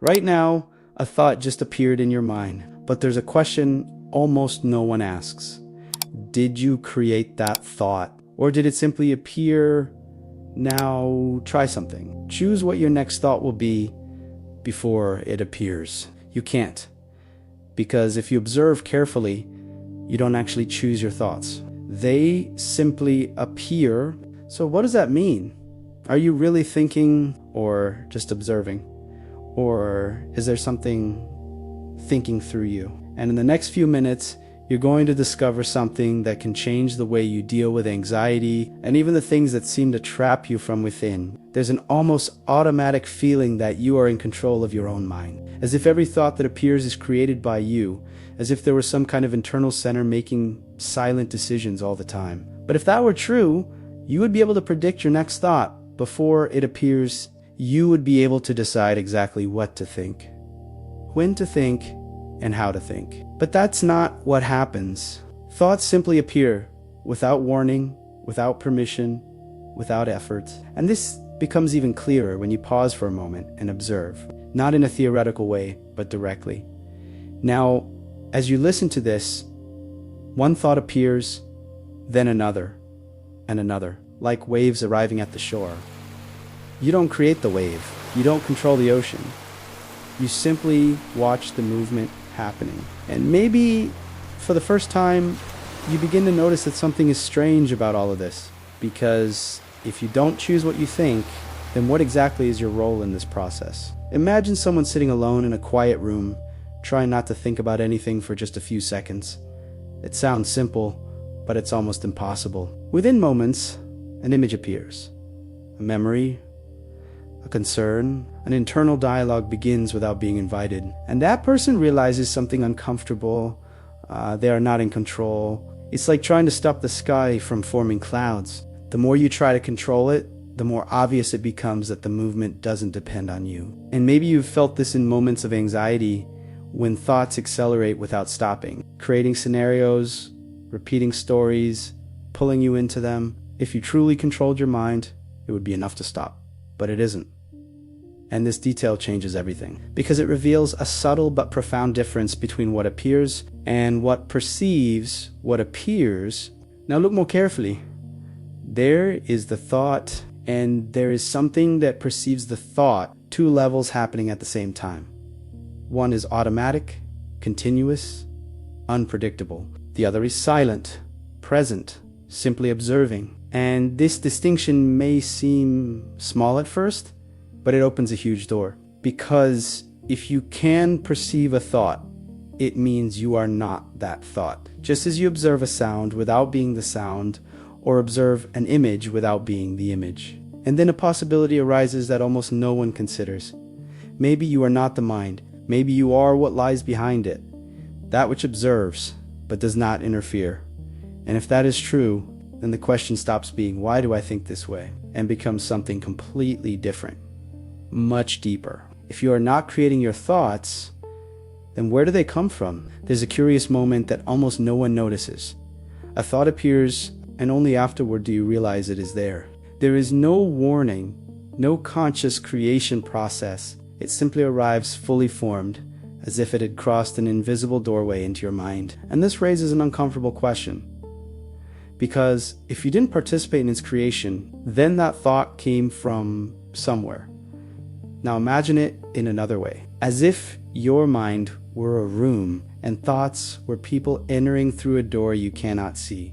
Right now, a thought just appeared in your mind, but there's a question almost no one asks. Did you create that thought? Or did it simply appear? Now try something. Choose what your next thought will be before it appears. You can't. Because if you observe carefully, you don't actually choose your thoughts. They simply appear. So what does that mean? Are you really thinking or just observing? Or is there something thinking through you? And in the next few minutes, you're going to discover something that can change the way you deal with anxiety and even the things that seem to trap you from within. There's an almost automatic feeling that you are in control of your own mind, as if every thought that appears is created by you, as if there was some kind of internal center making silent decisions all the time. But if that were true, you would be able to predict your next thought before it appears. You would be able to decide exactly what to think, when to think, and how to think. But that's not what happens. Thoughts simply appear without warning, without permission, without effort. And this becomes even clearer when you pause for a moment and observe, not in a theoretical way, but directly. Now, as you listen to this, one thought appears, then another, and another, like waves arriving at the shore. You don't create the wave. You don't control the ocean. You simply watch the movement happening. And maybe for the first time, you begin to notice that something is strange about all of this. Because if you don't choose what you think, then what exactly is your role in this process? Imagine someone sitting alone in a quiet room, trying not to think about anything for just a few seconds. It sounds simple, but it's almost impossible. Within moments, an image appears. A memory, a concern, an internal dialogue begins without being invited. And that person realizes something uncomfortable. They are not in control. It's like trying to stop the sky from forming clouds. The more you try to control it, the more obvious it becomes that the movement doesn't depend on you. And maybe you've felt this in moments of anxiety when thoughts accelerate without stopping, creating scenarios, repeating stories, pulling you into them. If you truly controlled your mind, it would be enough to stop. But it isn't. And this detail changes everything, because it reveals a subtle but profound difference between what appears and what perceives what appears. Now look more carefully. There is the thought, and there is something that perceives the thought, two levels happening at the same time. One is automatic, continuous, unpredictable. The other is silent, present, simply observing. And this distinction may seem small at first, but it opens a huge door. Because if you can perceive a thought, it means you are not that thought. Just as you observe a sound without being the sound, or observe an image without being the image. And then a possibility arises that almost no one considers. Maybe you are not the mind. Maybe you are what lies behind it, that which observes, but does not interfere. And if that is true, then the question stops being, why do I think this way? And becomes something completely different, much deeper. If you are not creating your thoughts, then where do they come from? There's a curious moment that almost no one notices. A thought appears, and only afterward do you realize it is there. There is no warning, no conscious creation process. It simply arrives fully formed, as if it had crossed an invisible doorway into your mind. And this raises an uncomfortable question. Because if you didn't participate in its creation, then that thought came from somewhere. Now imagine it in another way. As if your mind were a room and thoughts were people entering through a door you cannot see.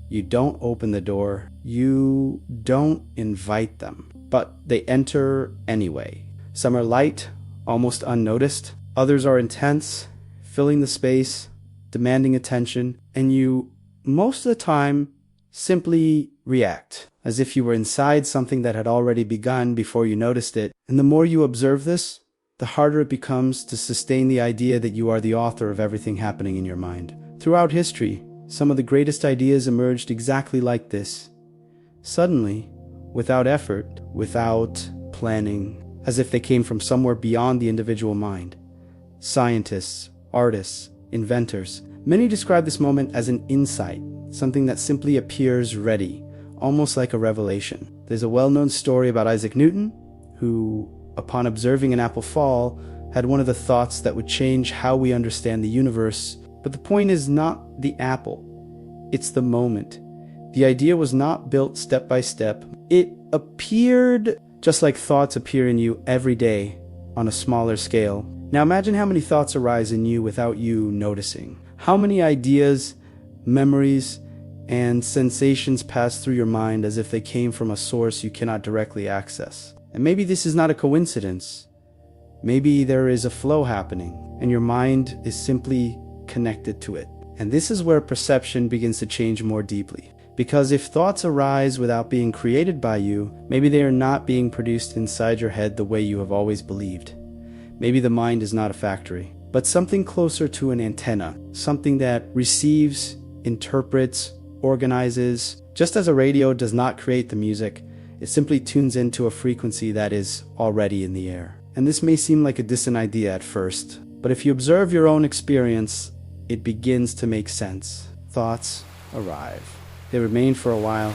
You don't open the door. You don't invite them. But they enter anyway. Some are light, almost unnoticed. Others are intense, filling the space, demanding attention, and you most of the time simply react, as if you were inside something that had already begun before you noticed it. And the more you observe this, the harder it becomes to sustain the idea that you are the author of everything happening in your mind. Throughout history, some of the greatest ideas emerged exactly like this. Suddenly, without effort, without planning, as if they came from somewhere beyond the individual mind. Scientists, artists, inventors, many describe this moment as an insight, something that simply appears ready, almost like a revelation. There's a well-known story about Isaac Newton, who, upon observing an apple fall, had one of the thoughts that would change how we understand the universe. But the point is not the apple, it's the moment. The idea was not built step by step. It appeared just like thoughts appear in you every day on a smaller scale. Now imagine how many thoughts arise in you without you noticing. How many ideas, memories, and sensations pass through your mind as if they came from a source you cannot directly access. And maybe this is not a coincidence. Maybe there is a flow happening, and your mind is simply connected to it. And this is where perception begins to change more deeply. Because if thoughts arise without being created by you, maybe they are not being produced inside your head the way you have always believed. Maybe the mind is not a factory, but something closer to an antenna, something that receives, interprets, organizes. Just as a radio does not create the music, it simply tunes into a frequency that is already in the air. And this may seem like a distant idea at first, but if you observe your own experience, it begins to make sense. Thoughts arrive. They remain for a while,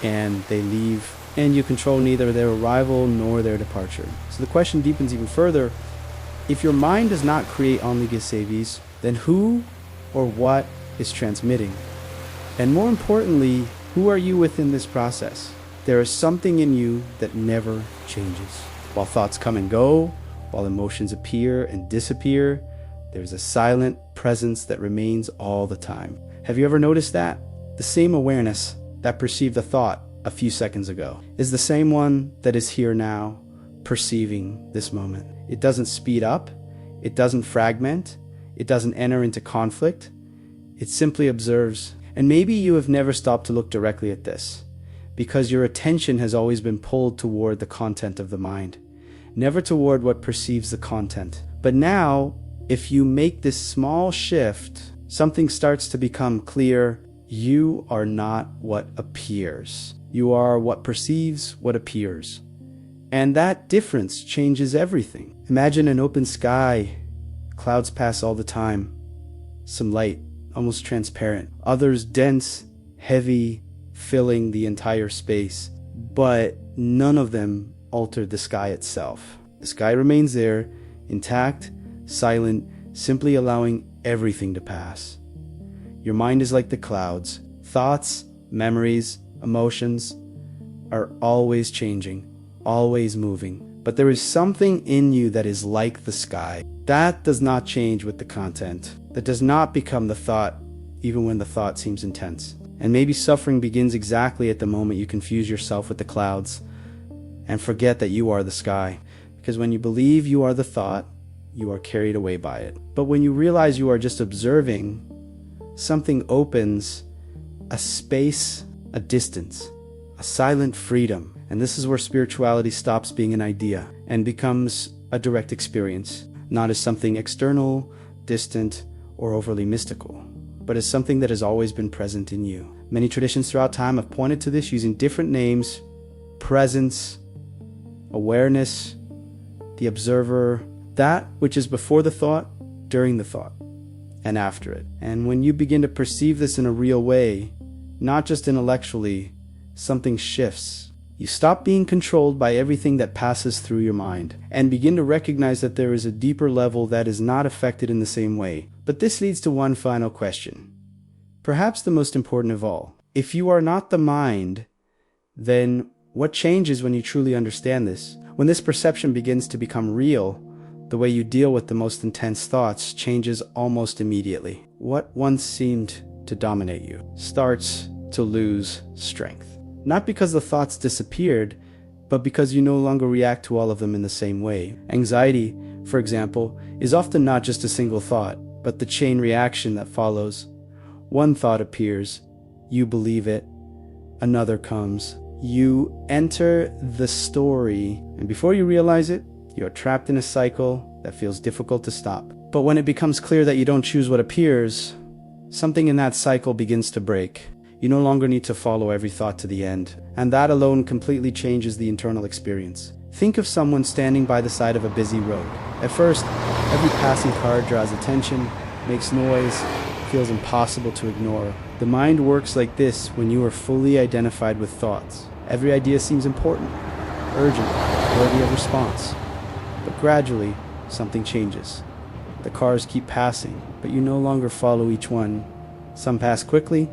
and they leave, and you control neither their arrival nor their departure. So the question deepens even further. If your mind does not create onligisevis, then who or what is transmitting? And more importantly, who are you within this process? There is something in you that never changes. While thoughts come and go, while emotions appear and disappear, there's a silent presence that remains all the time. Have you ever noticed that? The same awareness that perceived a thought a few seconds ago is the same one that is here now, perceiving this moment. It doesn't speed up, it doesn't fragment, it doesn't enter into conflict, it simply observes. And maybe you have never stopped to look directly at this, because your attention has always been pulled toward the content of the mind, never toward what perceives the content. But now, if you make this small shift, something starts to become clear. You are not what appears. You are what perceives what appears. And that difference changes everything. Imagine an open sky. Clouds pass all the time. Some light, almost transparent. Others dense, heavy, filling the entire space. But none of them altered the sky itself. The sky remains there, intact, silent, simply allowing everything to pass. Your mind is like the clouds. Thoughts, memories, emotions are always changing, always moving. But there is something in you that is like the sky. That does not change with the content. That does not become the thought, even when the thought seems intense. And maybe suffering begins exactly at the moment you confuse yourself with the clouds and forget that you are the sky. Because when you believe you are the thought, you are carried away by it. But when you realize you are just observing, something opens, a space, a distance, a silent freedom. And this is where spirituality stops being an idea and becomes a direct experience, not as something external, distant, or overly mystical, but as something that has always been present in you. Many traditions throughout time have pointed to this using different names: presence, awareness, the observer, that which is before the thought, during the thought, and after it. And when you begin to perceive this in a real way, not just intellectually, something shifts. You stop being controlled by everything that passes through your mind and begin to recognize that there is a deeper level that is not affected in the same way. But this leads to one final question, perhaps the most important of all. If you are not the mind, then what changes when you truly understand this? When this perception begins to become real, the way you deal with the most intense thoughts changes almost immediately. What once seemed to dominate you starts to lose strength. Not because the thoughts disappeared, but because you no longer react to all of them in the same way. Anxiety, for example, is often not just a single thought, but the chain reaction that follows. One thought appears, you believe it, another comes, you enter the story, and before you realize it, you are trapped in a cycle that feels difficult to stop. But when it becomes clear that you don't choose what appears, something in that cycle begins to break. You no longer need to follow every thought to the end, and that alone completely changes the internal experience. Think of someone standing by the side of a busy road. At first, every passing car draws attention, makes noise, feels impossible to ignore. The mind works like this when you are fully identified with thoughts. Every idea seems important, urgent, worthy of response. But gradually, something changes. The cars keep passing, but you no longer follow each one. Some pass quickly,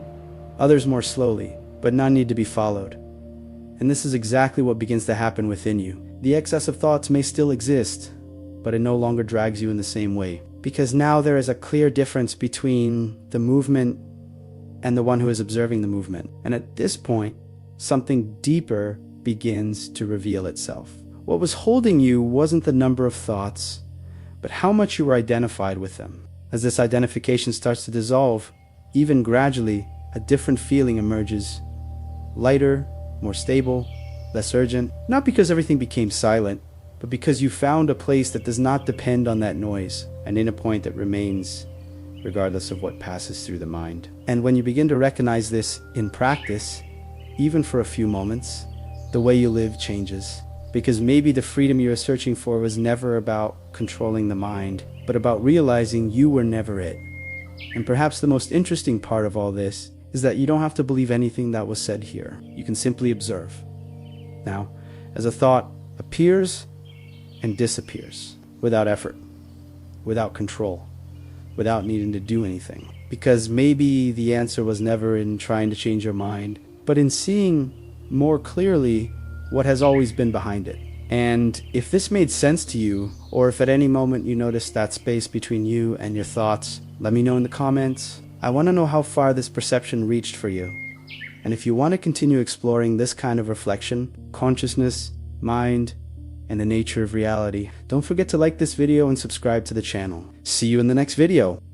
others more slowly, but none need to be followed. And this is exactly what begins to happen within you. The excess of thoughts may still exist, but it no longer drags you in the same way. Because now there is a clear difference between the movement and the one who is observing the movement. And at this point, something deeper begins to reveal itself. What was holding you wasn't the number of thoughts, but how much you were identified with them. As this identification starts to dissolve, even gradually, a different feeling emerges. Lighter, more stable, less urgent. Not because everything became silent, but because you found a place that does not depend on that noise, an inner point that remains regardless of what passes through the mind. And when you begin to recognize this in practice, even for a few moments, the way you live changes. Because maybe the freedom you were searching for was never about controlling the mind, but about realizing you were never it. And perhaps the most interesting part of all this is that you don't have to believe anything that was said here. You can simply observe. Now, as a thought appears and disappears, without effort, without control, without needing to do anything. Because maybe the answer was never in trying to change your mind, but in seeing more clearly what has always been behind it. And if this made sense to you, or if at any moment you noticed that space between you and your thoughts, let me know in the comments. I want to know how far this perception reached for you. And if you want to continue exploring this kind of reflection, consciousness, mind, and the nature of reality, don't forget to like this video and subscribe to the channel. See you in the next video.